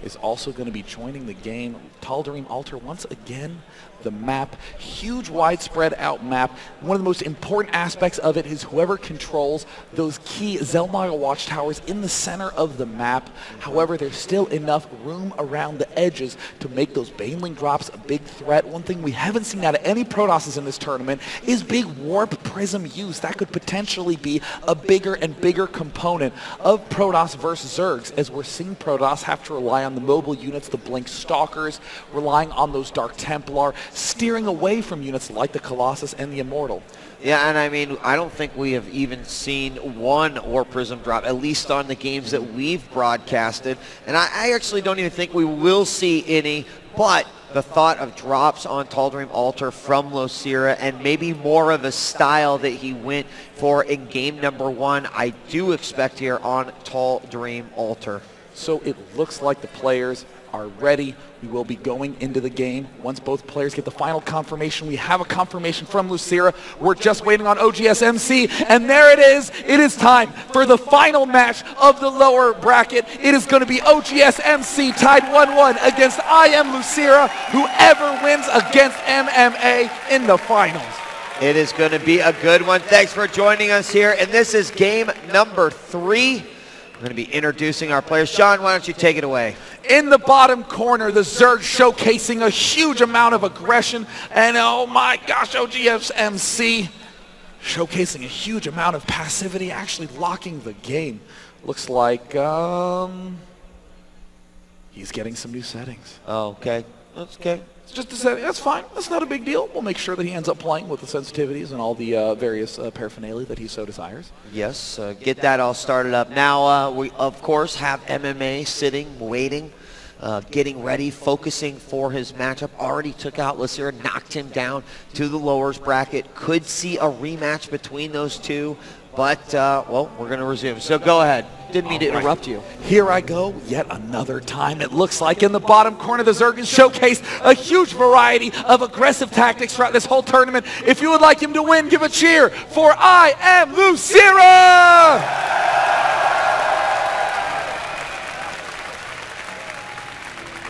is also going to be joining the game. Tal'Darim Altar once again. The map, huge widespread out map. One of the most important aspects of it is whoever controls those key Zelmaga watchtowers in the center of the map. However, there's still enough room around the edges to make those Baneling drops a big threat. One thing we haven't seen out of any Protosses in this tournament is big Warp Prism use. That could potentially be a bigger and bigger component of Protoss versus Zergs, as we're seeing Protoss have to rely on the mobile units, the Blink Stalkers, relying on those Dark Templar, steering away from units like the Colossus and the Immortal. Yeah, and I mean, I don't think we have even seen one Warp Prism drop, at least on the games that we've broadcasted. And I actually don't even think we will see any, but the thought of drops on Tal'Darim Altar from Losira and maybe more of a style that he went for in game number 1, I do expect here on Tal'Darim Altar. So it looks like the players are ready. We will be going into the game once both players get the final confirmation. We have a confirmation from Losira. We're just waiting on oGsMC, and there it is. It is time for the final match of the lower bracket. It is going to be oGsMC tied 1-1 against IMLosira. Whoever wins against MMA in the finals. It is going to be a good one. Thanks for joining us here, and this is game number 3. I'm going to be introducing our players. Sean, why don't you take it away? In the bottom corner, the Zerg showcasing a huge amount of aggression. And oh my gosh, oGsMC showcasing a huge amount of passivity, actually locking the game. Looks like he's getting some new settings. Oh, okay. That's okay. It's just a setting. That's fine. That's not a big deal. We'll make sure that he ends up playing with the sensitivities and all the various paraphernalia that he so desires. Yes, get that all started up. Now, we, of course, have MMA sitting, waiting, getting ready, focusing for his matchup. Already took out Losira, knocked him down to the lowers bracket. Could see a rematch between those two, but, well, we're going to resume. So go ahead. Didn't mean to interrupt you. Here I go, yet another time. It looks like in the bottom corner, the Zerg has showcased a huge variety of aggressive tactics throughout this whole tournament. If you would like him to win, give a cheer for IMLosira!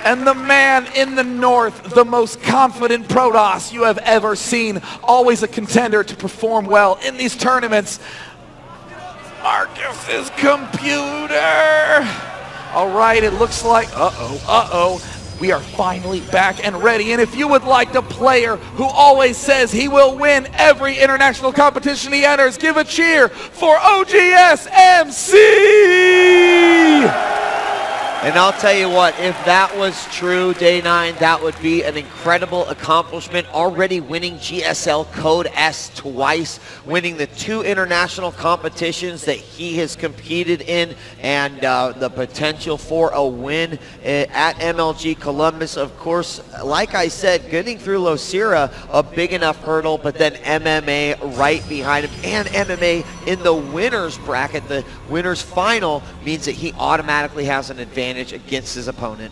And the man in the north, the most confident Protoss you have ever seen, always a contender to perform well in these tournaments. Marcus's computer. All right, it looks like, we are finally back and ready. And if you would like the player who always says he will win every international competition he enters, give a cheer for oGsMC! And I'll tell you what, if that was true, Day 9, that would be an incredible accomplishment. Already winning GSL Code S twice, winning the 2 international competitions that he has competed in, and the potential for a win at MLG Columbus. Of course, like I said, getting through Losira, a big enough hurdle, but then MMA right behind him, and MMA in the winner's bracket, the winner's final, means that he automatically has an advantage against his opponent.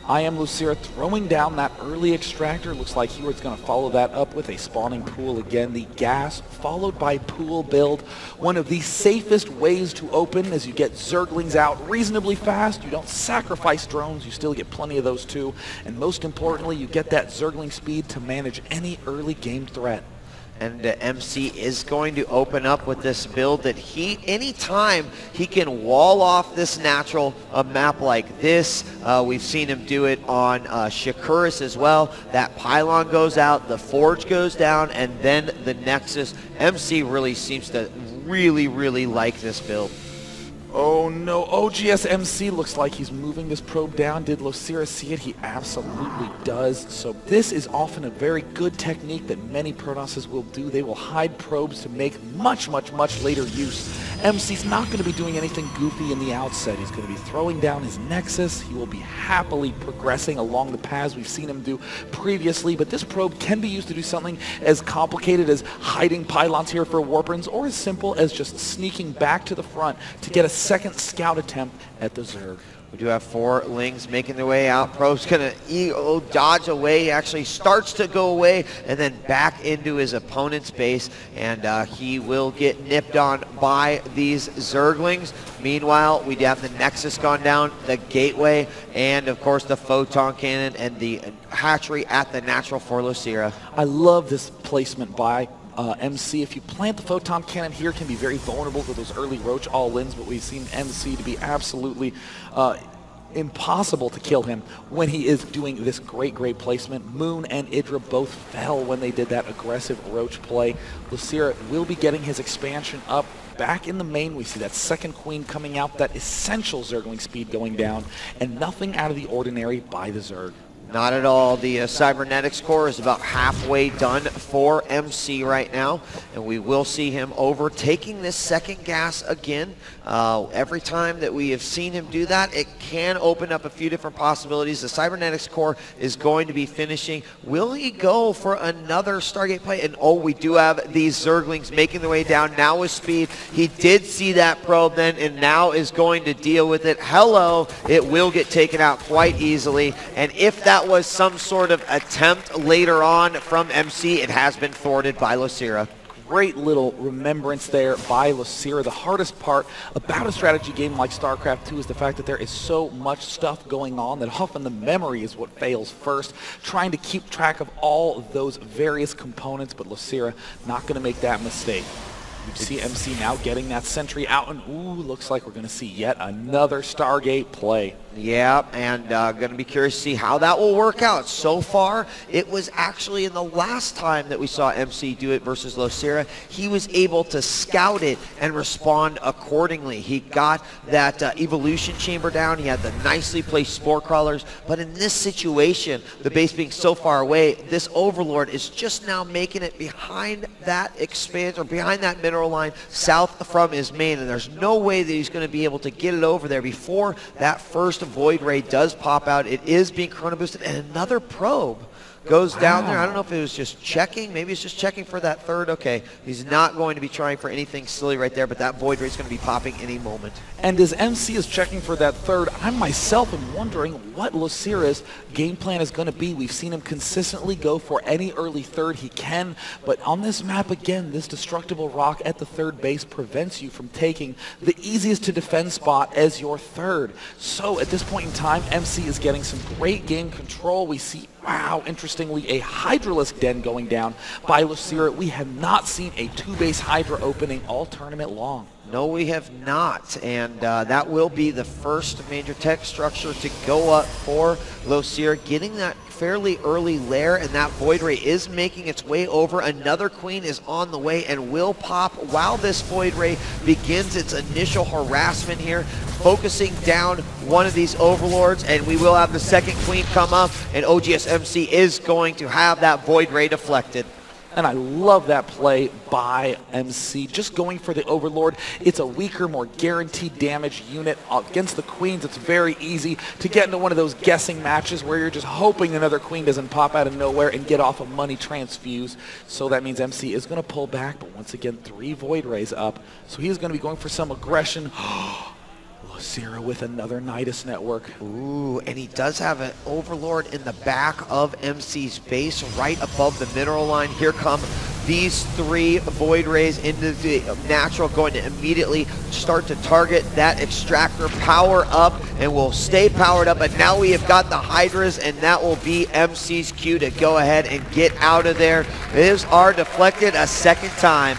IMLosira throwing down that early extractor. Looks like he was going to follow that up with a spawning pool again. The gas followed by pool build. One of the safest ways to open as you get Zerglings out reasonably fast. You don't sacrifice drones. You still get plenty of those too. And most importantly, you get that Zergling speed to manage any early game threat. And MC is going to open up with this build that anytime he can wall off this natural, a map like this, we've seen him do it on Shakuris as well. That pylon goes out, the forge goes down, and then the Nexus. MC really seems to really like this build. Oh no, oGsMC looks like he's moving this probe down. Did Losira see it? He absolutely does. So this is often a very good technique that many Protosses will do. They will hide probes to make much later use. MC's not going to be doing anything goofy in the outset. He's going to be throwing down his Nexus. He will be happily progressing along the paths we've seen him do previously, but this probe can be used to do something as complicated as hiding pylons here for warp-ins, or as simple as just sneaking back to the front to get a second scout attempt at the Zerg. We do have 4 Lings making their way out. Pro's going to dodge away. He actually starts to go away and then back into his opponent's base. And he will get nipped on by these Zerglings. Meanwhile, we have the Nexus gone down, the Gateway, and of course the Photon Cannon and the hatchery at the natural for Losira. I love this placement by MC. If you plant the Photon Cannon here, it can be very vulnerable to those early Roach all-ins, but we've seen MC to be absolutely impossible to kill him when he is doing this great placement. Moon and Idra both fell when they did that aggressive Roach play. Losira will be getting his expansion up. Back in the main, we see that second queen coming out, that essential Zergling speed going down, and nothing out of the ordinary by the Zerg. Not at all. The cybernetics core is about halfway done for MC right now, and we will see him overtaking this second gas again. Every time that we have seen him do that, it can open up a few different possibilities. The cybernetics core is going to be finishing. Will he go for another Stargate play? And oh, we do have these Zerglings making their way down now with speed. He did see that probe then, and now is going to deal with it. Hello, it will get taken out quite easily, and if that was some sort of attempt later on from MC, it has been thwarted by Losira. Great little remembrance there by Losira. The hardest part about a strategy game like Starcraft 2 is the fact that there is so much stuff going on that often the memory is what fails first. Trying to keep track of all of those various components, but Losira not going to make that mistake. You see MC now getting that sentry out, and ooh, looks like we're going to see yet another Stargate play. Yeah, and going to be curious to see how that will work out. So far, it was actually in the last time that we saw MC do it versus Losira, he was able to scout it and respond accordingly. He got that evolution chamber down. He had the nicely placed spore crawlers. But in this situation, the base being so far away, this Overlord is just now making it behind that expanse, or behind that mineral line south from his main. And there's no way that he's going to be able to get it over there before that first Void Ray does pop out. It is being chrono boosted, and another probe goes down there. I don't know if it was just checking. Maybe it's just checking for that third. Okay, he's not going to be trying for anything silly right there, but that Void Ray is going to be popping any moment. And as MC is checking for that third, I myself am wondering what Losira's game plan is going to be. We've seen him consistently go for any early third he can, but on this map again, this destructible rock at the third base prevents you from taking the easiest to defend spot as your third. So at this point in time, MC is getting some great game control. We see, wow, interestingly, a Hydralisk Den going down by Losira. We have not seen a 2-base Hydra opening all tournament long. No, we have not, and that will be the first major tech structure to go up for Losira, getting that fairly early lair, and that Void Ray is making its way over. Another queen is on the way and will pop while this Void Ray begins its initial harassment here, focusing down one of these Overlords, and we will have the second queen come up, and oGsMC is going to have that Void Ray deflected. And I love that play by MC, just going for the Overlord. It's a weaker, more guaranteed damage unit. Against the Queens, it's very easy to get into one of those guessing matches where you're just hoping another Queen doesn't pop out of nowhere and get off a money transfuse. So that means MC is going to pull back, but once again, 3 Void Rays up. So he's going to be going for some aggression. Losira with another Nidus network. Ooh, and he does have an Overlord in the back of MC's base, right above the mineral line. Here come these 3 Void Rays into the natural, going to immediately start to target that extractor. Power up, and will stay powered up, but now we have got the Hydras, and that will be MC's cue to go ahead and get out of there. These are deflected a second time.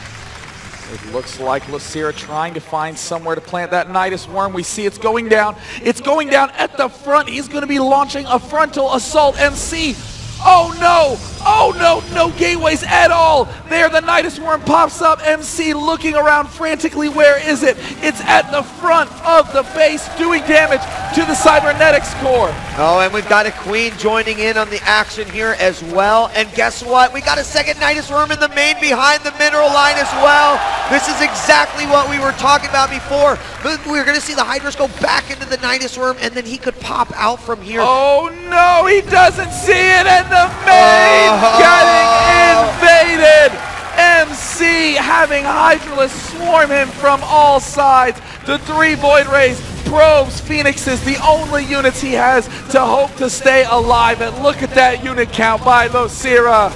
It looks like Losira trying to find somewhere to plant that Nidus Worm. We see it's going down. It's going down at the front. He's going to be launching a frontal assault. MC. Oh no! Oh no! No gateways at all! There, the Nidus Worm pops up. MC looking around frantically. Where is it? It's at the front of the base, doing damage to the cybernetics core. Oh, and we've got a Queen joining in on the action here as well. And guess what? We got a second Nidus Worm in the main behind the mineral line as well. This is exactly what we were talking about before. We're going to see the Hydras go back into the Nidus Worm, and then he could pop out from here. Oh no, he doesn't see it, and the main getting invaded. MC having Hydralisk swarm him from all sides. The 3 Void Rays probes, Phoenixes, the only units he has to hope to stay alive. And look at that unit count by Losira.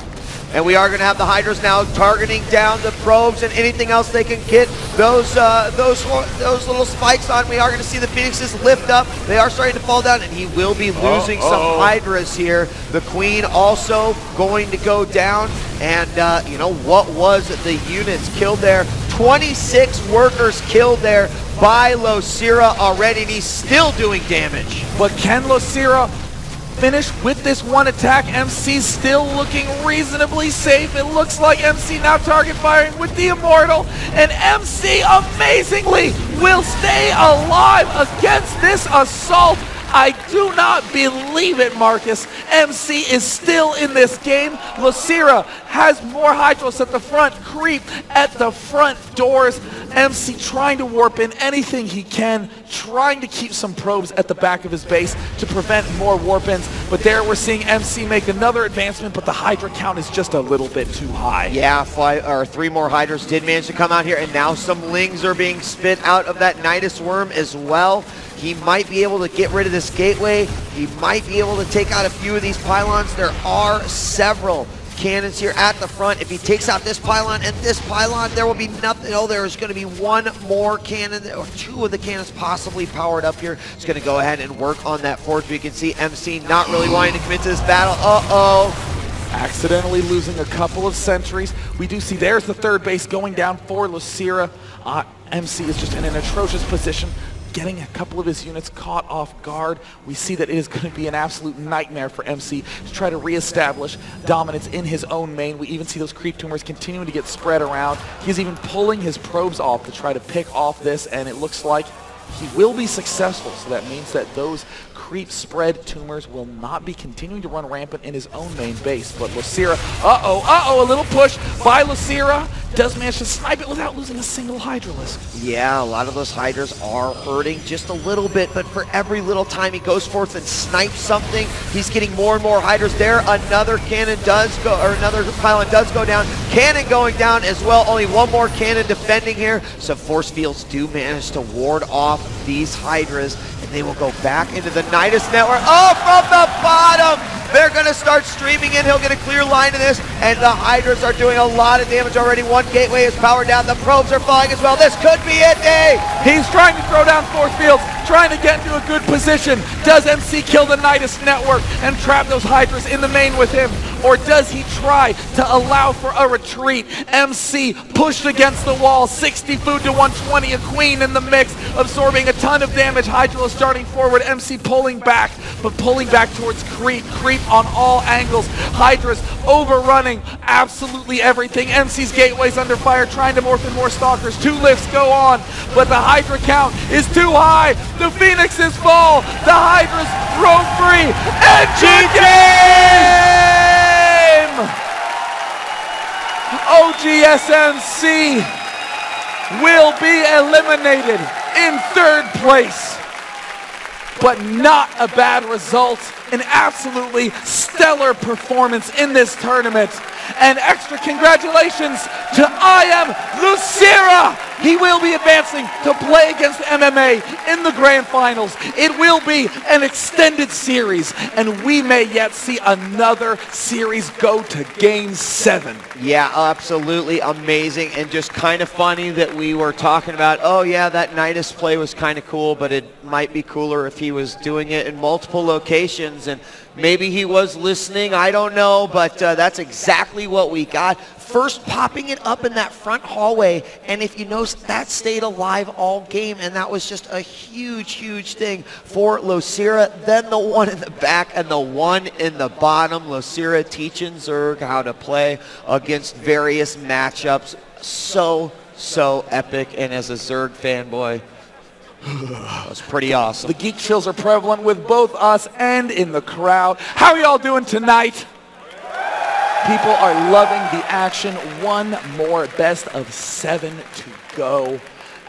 And we are going to have the Hydras now targeting down the probes and anything else they can get those little spikes on. We are going to see the Phoenixes lift up. They are starting to fall down, and he will be losing some Hydras here. The Queen also going to go down. And, you know, what was the units killed there? 26 workers killed there by Losira already, and he's still doing damage. But can Losira finish with this one attack? MC's still looking reasonably safe. It looks like MC now target firing with the Immortal, and MC amazingly will stay alive against this assault. I do not believe it, Marcus. MC is still in this game. Losira has more Hydros at the front, creep at the front doors. MC trying to warp in anything he can, trying to keep some probes at the back of his base to prevent more warp-ins. But there we're seeing MC make another advancement, but the Hydra count is just a little bit too high. Yeah, 3 more Hydras did manage to come out here, and now some Lings are being spit out of that Nidus worm as well. He might be able to get rid of this gateway. He might be able to take out a few of these pylons. There are several cannons here at the front. If he takes out this pylon and this pylon, there will be nothing. Oh, there is going to be one more cannon, or 2 of the cannons possibly powered up here. It's going to go ahead and work on that forge. You can see MC not really wanting to commit to this battle. Accidentally losing a couple of sentries. We do see there's the third base going down for Losira. MC is just in an atrocious position, getting a couple of his units caught off guard. We see that it is going to be an absolute nightmare for MC to try to reestablish dominance in his own main. We even see those creep tumors continuing to get spread around. He's even pulling his probes off to try to pick off this, and it looks like he will be successful. So that means that those creep spread tumors will not be continuing to run rampant in his own main base. But Losira, a little push by Losira, does manage to snipe it without losing a single Hydralisk. Yeah, a lot of those Hydras are hurting just a little bit, but for every little time he goes forth and snipes something, he's getting more and more Hydras there. Another cannon does go, or another pylon does go down. Cannon going down as well. Only one more cannon defending here. So force fields do manage to ward off these Hydras, and they will go back into the Nidus network. Oh, from the bottom! They're going to start streaming in. He'll get a clear line of this, and the Hydras are doing a lot of damage already. One gateway is powered down. The probes are falling as well. This could be it, Dave! He's trying to throw down force fields, trying to get into a good position. Does MC kill the Nidus network and trap those Hydras in the main with him? Or does he try to allow for a retreat? MC pushed against the wall, 60 food to 120, a Queen in the mix, absorbing a ton of damage. Hydra starting forward, MC pulling back, but pulling back towards creep on all angles. Hydra's overrunning absolutely everything. MC's gateway's under fire, trying to morph in more stalkers. 2 lifts go on, but the Hydra count is too high. The Phoenixes fall, the Hydras roam free, and GG! oGsMC will be eliminated in 3rd place, but not a bad result. An absolutely stellar performance in this tournament. And extra congratulations to IMLosira. He will be advancing to play against MMA in the grand finals. It will be an extended series, and we may yet see another series go to Game 7. Yeah, absolutely amazing, and just kind of funny that we were talking about, oh yeah, that Nidus play was kind of cool, but it might be cooler if he was doing it in multiple locations, and maybe he was listening, I don't know, but that's exactly what we got. First popping it up in that front hallway, and if you notice, that stayed alive all game, and that was just a huge thing for Losira. Then the one in the back and the one in the bottom. Losira teaching Zerg how to play against various matchups. So epic, and as a Zerg fanboy, that was pretty awesome. The geek chills are prevalent with both us and in the crowd. How are y'all doing tonight? People are loving the action. One more best of 7 to go.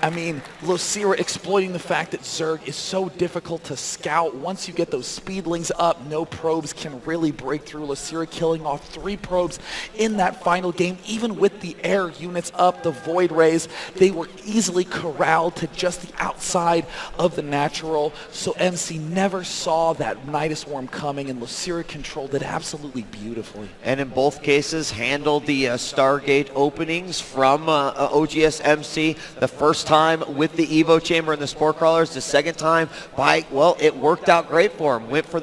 I mean, Losira exploiting the fact that Zerg is so difficult to scout. Once you get those speedlings up, no probes can really break through. Losira killing off 3 probes in that final game. Even with the air units up, the Void Rays, they were easily corralled to just the outside of the natural. So MC never saw that Nidus Worm coming, and Losira controlled it absolutely beautifully. And in both cases, handled the Stargate openings from oGsMC. The first time with the Evo Chamber and the Spore Crawlers, the second time by, well, it worked out great for him. Went for the